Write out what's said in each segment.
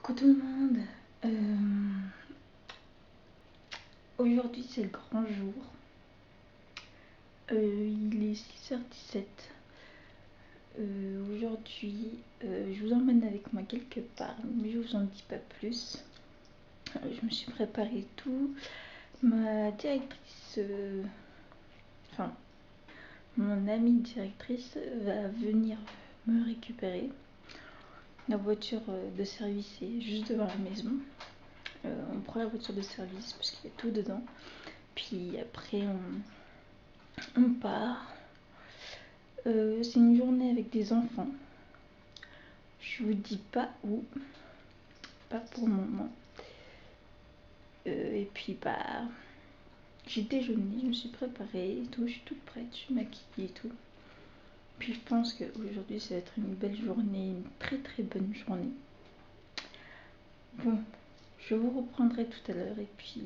Coucou tout le monde. Aujourd'hui c'est le grand jour. Il est 6h17. Aujourd'hui je vous emmène avec moi quelque part, mais je vous en dis pas plus. Je me suis préparé tout. Ma directrice, mon amie directrice va venir me récupérer. La voiture de service est juste devant la maison. On prend la voiture de service parce qu'il y a tout dedans. Puis après on part. C'est une journée avec des enfants. Je vous dis pas où. Pas pour le moment. Et puis j'ai déjeuné, je me suis préparée et tout. Je suis toute prête, je suis maquillée et tout. Puis je pense qu'aujourd'hui ça va être une belle journée, une très très bonne journée. Bon, je vous reprendrai tout à l'heure et puis...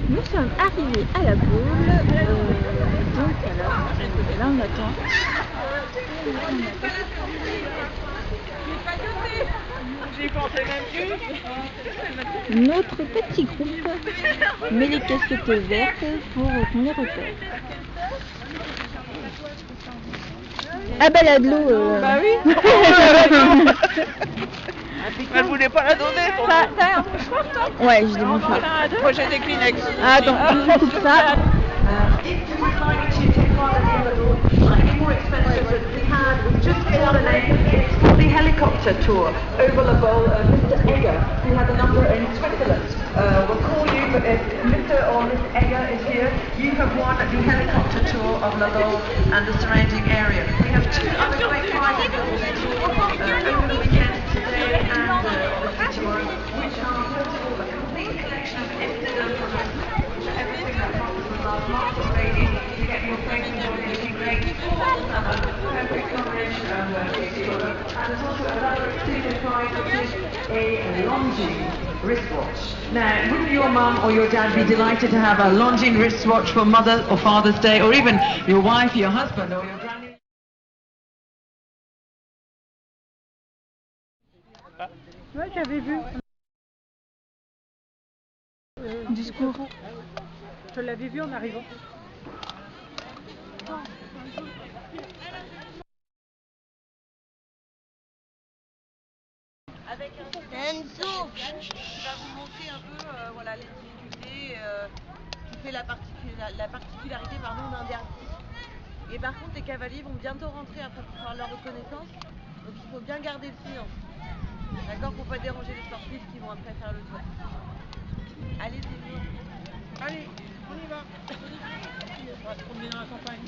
Nous sommes arrivés à la boule, donc alors, là on attend. Notre petit groupe met les casquettes vertes pour qu'on les repère. Ah bah la de l'eau Bah oui. Elle voulait pas la donner. T'as un mouchoir toi? Ouais, j'ai des mouchoirs. Moi j'ai des Kleenex. Ah, attends, je coupe ça. It's for the helicopter tour over the bowl of Mr. Egger, who has a number in Switzerland. We'll call you, but if Mr. or Miss Egger is here, you have won the helicopter tour of La Baule and the surrounding area. We have two other great prizes over the weekend today and obviously tomorrow, which are first of all a complete collection of Amsterdam products, everything that comes from our market trading to get your face looking great all summer. Perfect combination of and there's also another exclusive prize, which is a Longines wristwatch. Now, wouldn't your mum or your dad be delighted to have a Longines wristwatch for Mother's or Father's Day, or even your wife, your husband, or your granny? Ouais, j'avais vu. Discours. Je l'avais vu en arrivant. Avec Enzo qui va vous montrer un peu voilà, les difficultés qui fait la particularité d'un derby. Et par contre les cavaliers vont bientôt rentrer après pour faire leur reconnaissance. Donc il faut bien garder le silence. D'accord, pour pas déranger les sportifs qui vont après faire le tour. Allez, c'est bon. Allez, on y va. On va se promener dans la campagne.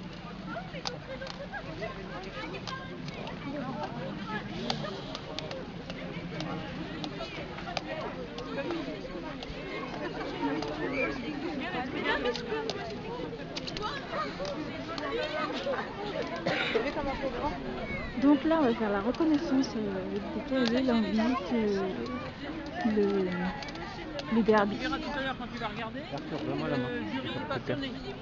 Donc là, on va faire la reconnaissance des cavaliers. Là, on visite le derby. Tu verras tout à l'heure quand tu vas regarder. Le jury passe son équipe.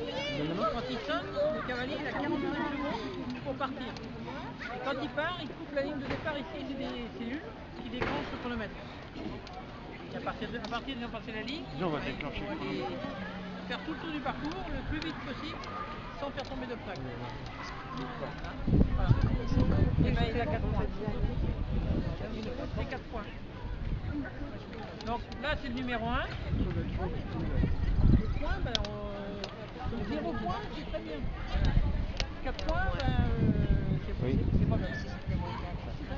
Quand il sonne, le cavalier il a 45 secondes pour partir. Et quand il part, il coupe la ligne de départ ici, c'est des cellules qui déclenchent le chronomètre. Et à partir de passer la ligne, on va déclencher. Faire tout le tour du parcours le plus vite possible sans faire tomber d'obstacles. Voilà. Et ben, il a 4 points. C'est 4 points. Donc là c'est le numéro 1. Les points, ben, 0 points, c'est très bien. 4 points, ben, c'est pas mal.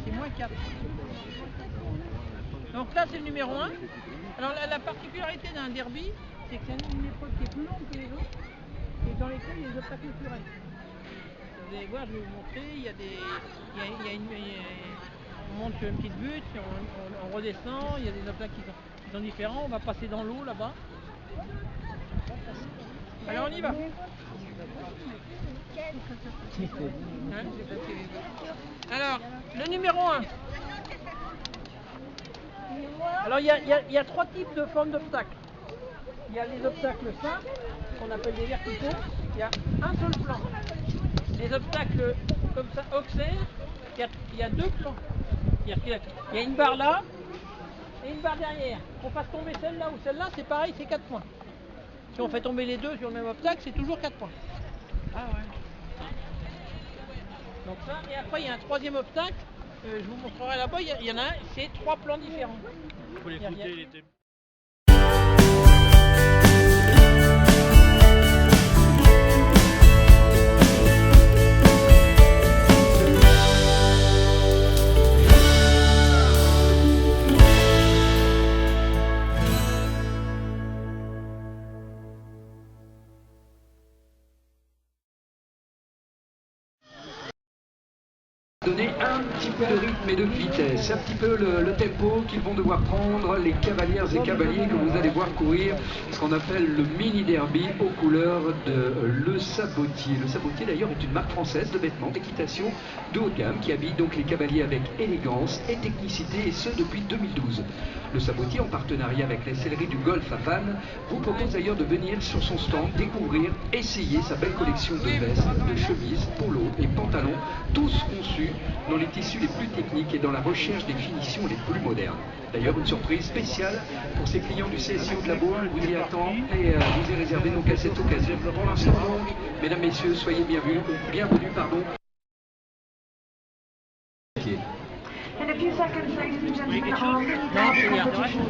C'est moins 4. Donc là c'est le numéro 1. Alors la particularité d'un derby, c'est que c'est une épreuve qui est plus longue que les autres et dans lesquelles il y a des obstacles naturels. Vous allez voir, je vais vous montrer, on monte sur une petite butte, on redescend, il y a des obstacles qui sont différents, on va passer dans l'eau là-bas. Alors on y va. Alors, le numéro 1. Alors il y a 3 types de formes d'obstacles. Il y a les obstacles simples, qu'on appelle des verticaux, il y a un seul plan. Les obstacles comme ça, auxerres, il y a 2 plans. Il y a une barre là et une barre derrière. Qu'on fasse tomber celle-là ou celle-là, c'est pareil, c'est 4 points. Si on fait tomber les deux sur le même obstacle, c'est toujours 4 points. Ah ouais. Donc ça, et après il y a un 3e obstacle, je vous montrerai là-bas, il y en a un, c'est 3 plans différents. Il faut les fouter, il était... Donner un petit peu de rythme et de vitesse, un petit peu le tempo qu'ils vont devoir prendre les cavalières et cavaliers que vous allez voir courir ce qu'on appelle le mini derby aux couleurs de Le Sabotier. Le Sabotier d'ailleurs est une marque française de vêtements d'équitation de haut de gamme qui habille donc les cavaliers avec élégance et technicité et ce depuis 2012. Le Sabotier en partenariat avec les selleries du Golfe à Vannes vous propose d'ailleurs de venir sur son stand découvrir, essayer sa belle collection de vestes, de chemises, polos et pantalons, tous conçus dans les tissus les plus techniques et dans la recherche des finitions les plus modernes. D'ailleurs, une surprise spéciale pour ces clients du CSIO de la Baule vous y attend et vous est réservé donc à cette occasion. Pour l'instant donc, mesdames, messieurs, soyez bienvenus. In a few seconds, ladies and gentlemen, our competition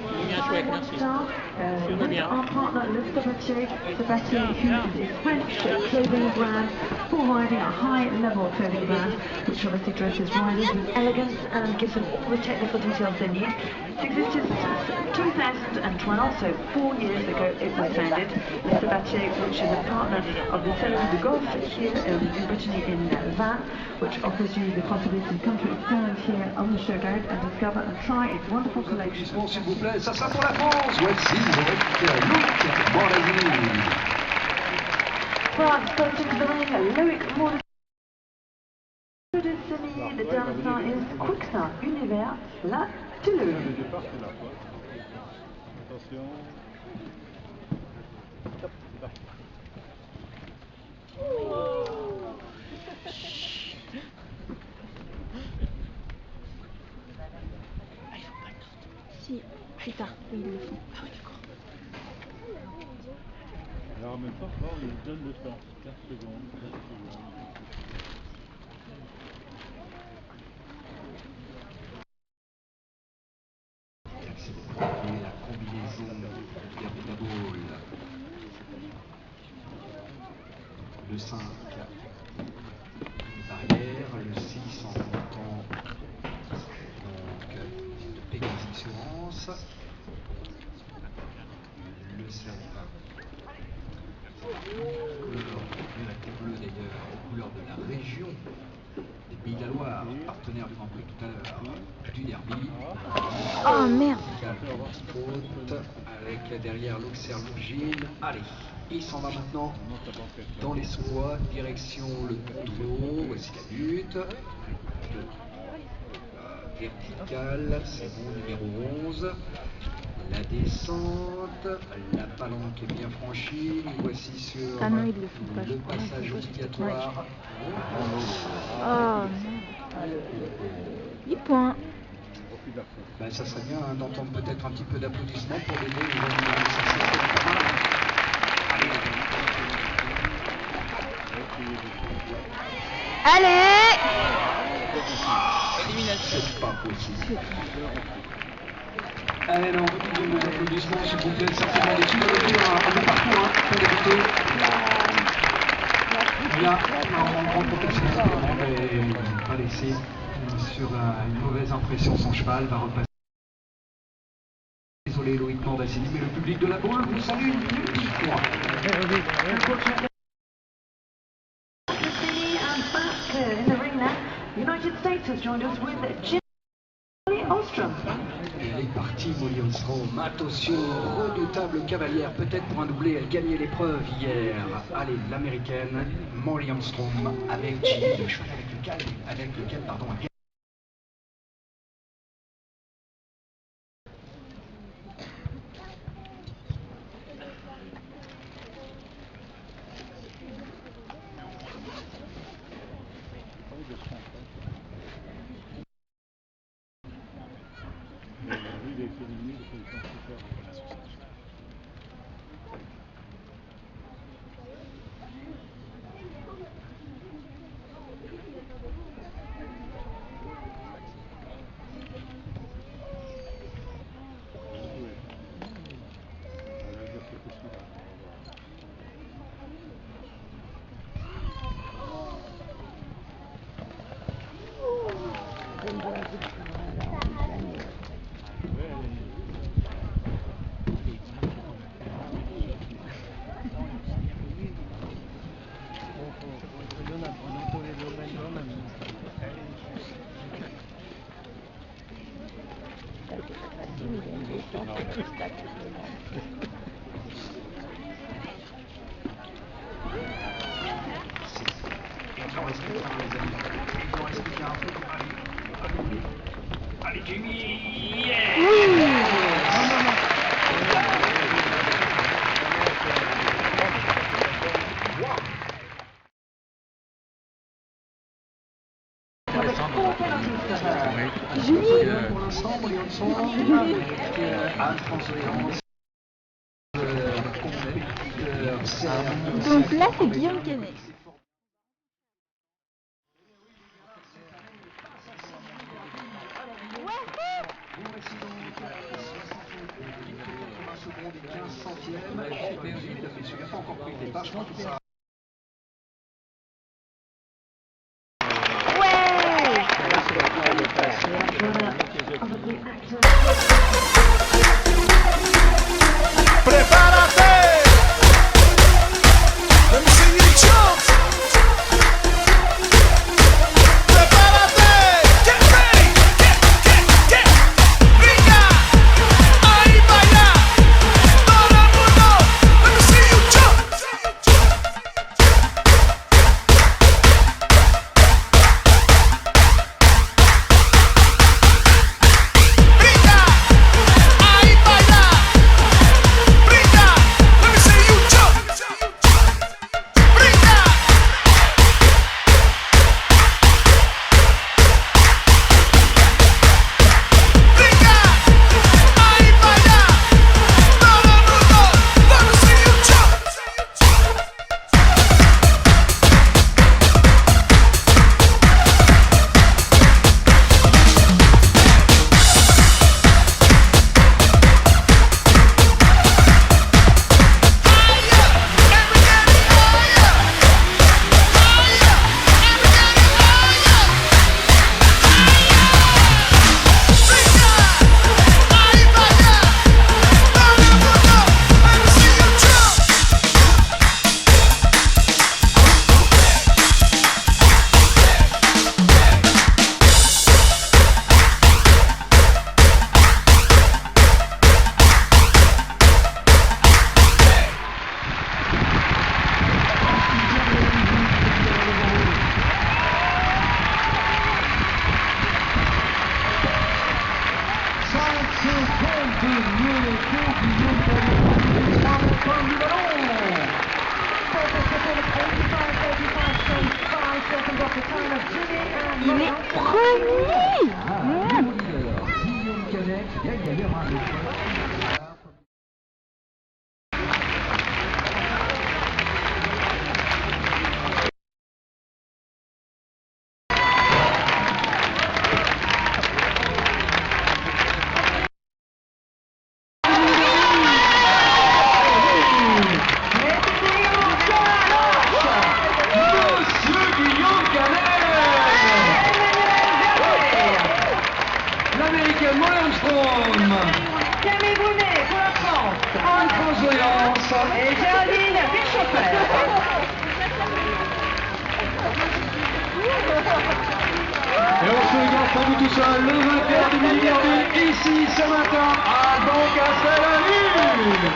with our partner Le Sabotier, Sébastien, who is a French clothing brand, for riding a high-level clothing brand, which obviously dresses riders with elegance and gives them all the technical details they need. It existed since 2012, so 4 years ago it was founded. Le Sabotier, which is a partner of the Selleries du Golfe here in Brittany in Vannes, which offers you the possibility to come to experience here on the showground and discover and try its wonderful collection. S'il vous plaît, ça sera pour la France. Voici Loïc Morlazini. France goes into the ring, Loïc Morlazini. Le dernier star is Quickstar Univers, La Toulouse. Le départ, c'est là, quoi. Attention. Stop, c'est parti. Si, plus tard, oui, ils le font. Ah oui, d'accord. Alors en même temps, là, on lui donne le temps. 15 secondes, 15 secondes. La combinaison de la Baule. Le 5, barrière, le 6 en montant Victoire, partenaire du Grand Prix tout à l'heure, du derby. Oh merde. Faute avec derrière l'Auxerre Lourgine. Allez, il s'en va maintenant dans les squats, direction le contrôle. Voici la butte. Verticale, c'est bon, numéro 11. La descente, la palanque est bien franchie. Nous voici sur Ah non, ils le font pas, je le crois. passage obligatoire. Oh merde. 8 points. Ben, ça serait bien d'entendre peut-être un petit peu d'applaudissements pour l'aider. Allez. C'est pas possible. Allez, non, des applaudissements, s'il vous plaît, certainement des petits un peu partout, hein, pour débuter. Là, en grande protection, va laisser sur une mauvaise impression son cheval, va repasser. Désolé Loïc Mordassini, mais le public de la Baule vous salue une petite fois. In the ring now, United States has joined us with Jim Ostrom. Elle est partie, Molly Armstrong. Attention, redoutable cavalière, peut-être pour un doublé, elle gagnait l'épreuve hier. Allez, l'américaine, Molly Armstrong, avec Jimmy, le cheval avec lequel, pardon, elle gagne. Allez, Jimmy! Pour l'instant, Alphonse Léonce, compétiteur. Donc là, c'est Guillaume Canet. Seconde et 15 centièmes. Il a fait celui-là, pas encore pris le départ. Je pense que ça. Il est premier. Guillaume Canet gagne d'ailleurs un étoile. Camille Brunet pour la France. Anne-France Voyance. Et Géraldine Bischoffel. Et on se regarde pour vous tout seul, le vainqueur du mini-derby ici ce matin à Doncaster-la-Ville.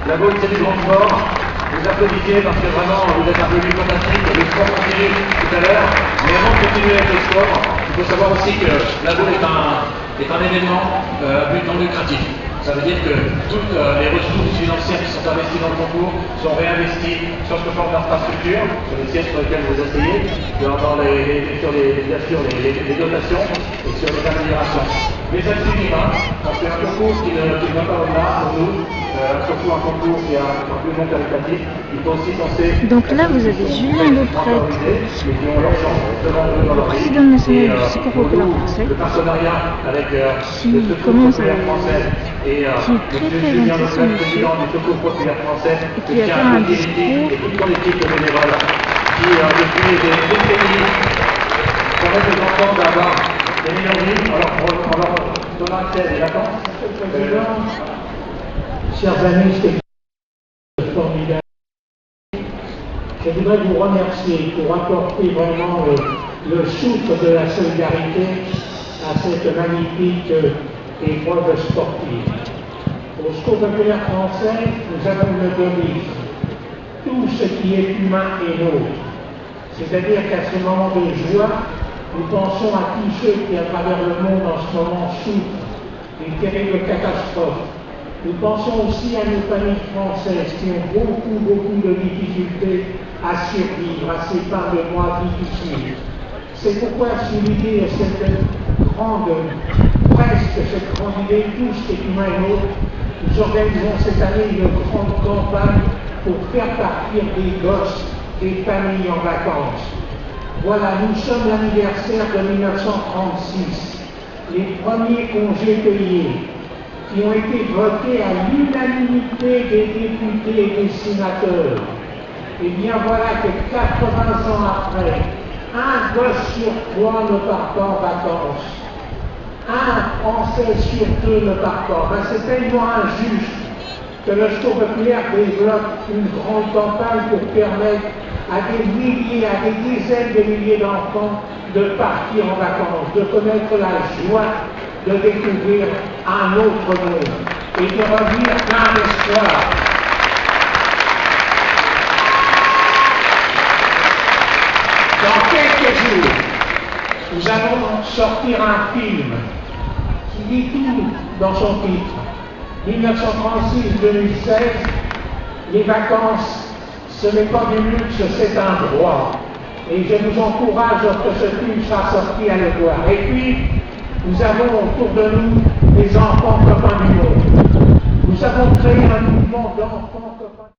La Gaule, c'est du grand sport. Vous applaudissez parce que vraiment vous êtes un peu plus fantastique. Le sport continue tout à l'heure. Mais avant de continuer avec le sport, il faut savoir aussi que la Gaule est un événement à but non lucratif. Ça veut dire que toutes les ressources financières qui sont investies dans le concours sont réinvesties sur ce forme d'infrastructure, sur les sièges sur lesquels vous asseyez, sur bien sûr les dotations et sur les améliorations. Mais ça ne suffit pas, parce qu'un concours qui ne va pas au-delà pour nous, surtout un concours qui a un plus long qualitatif, il faut aussi penser... Donc là, vous avez Julien Leprêtre, président national du Secours populaire français, qui commence qui est très intéressant monsieur, et qui va faire un discours. Chers amis, c'est formidable. Je voudrais vous remercier pour apporter vraiment le souffle de la solidarité à cette magnifique épreuve sportive. Au Secours populaire français, nous avons une devise. Tout ce qui est humain est nôtre. C'est-à-dire qu'à ce moment de joie, nous pensons à tous ceux qui, à travers le monde en ce moment, souffrent d'une terrible catastrophe. Nous pensons aussi à nos familles françaises qui ont beaucoup de difficultés à survivre à ces fins de mois difficiles. C'est pourquoi souligner cette grande idée, tout ce qui est humain et nôtre, nous organisons cette année une grande campagne pour faire partir des gosses, des familles en vacances. Voilà, nous sommes l'anniversaire de 1936, les premiers congés payés, qui ont été votés à l'unanimité des députés et des sénateurs. Et bien voilà que 80 ans après, un gosse sur 3 ne part pas en vacances. Un Français sur 2 ne part pas. Ben, c'est tellement injuste que le Secours populaire développe une grande campagne pour permettre à des milliers, à des dizaines de milliers d'enfants de partir en vacances, de connaître la joie de découvrir un autre monde et de revenir plein d'espoir. Dans quelques jours, nous allons sortir un film qui dit tout dans son titre. 1936-2016, les vacances, ce n'est pas du luxe, c'est un droit. Et je vous encourage, lorsque ce film sera sorti, à le voir. Et puis, nous avons autour de nous les enfants copains du monde. Nous avons créé un mouvement d'enfants copains.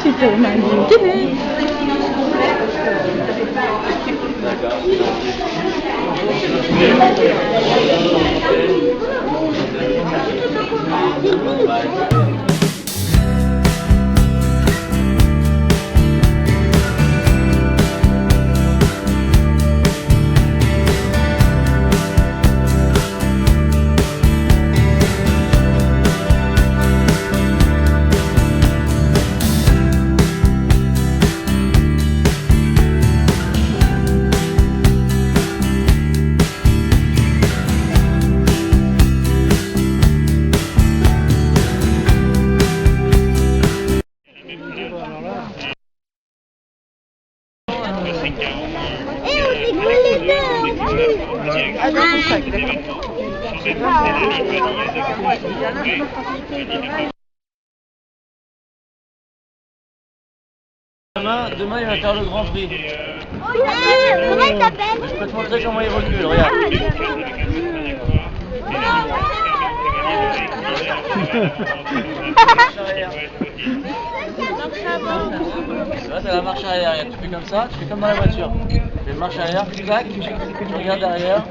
Super magnifique. D'accord. Ah non, c'est ça, d'accord. Demain, il va faire le Grand Prix. Comment il s'appelle? Je peux te montrer comment il recule, regarde. Là, t'as la marche arrière, tu fais comme ça, tu fais comme dans la voiture. Tu fais marche arrière, clac, tu regardes derrière.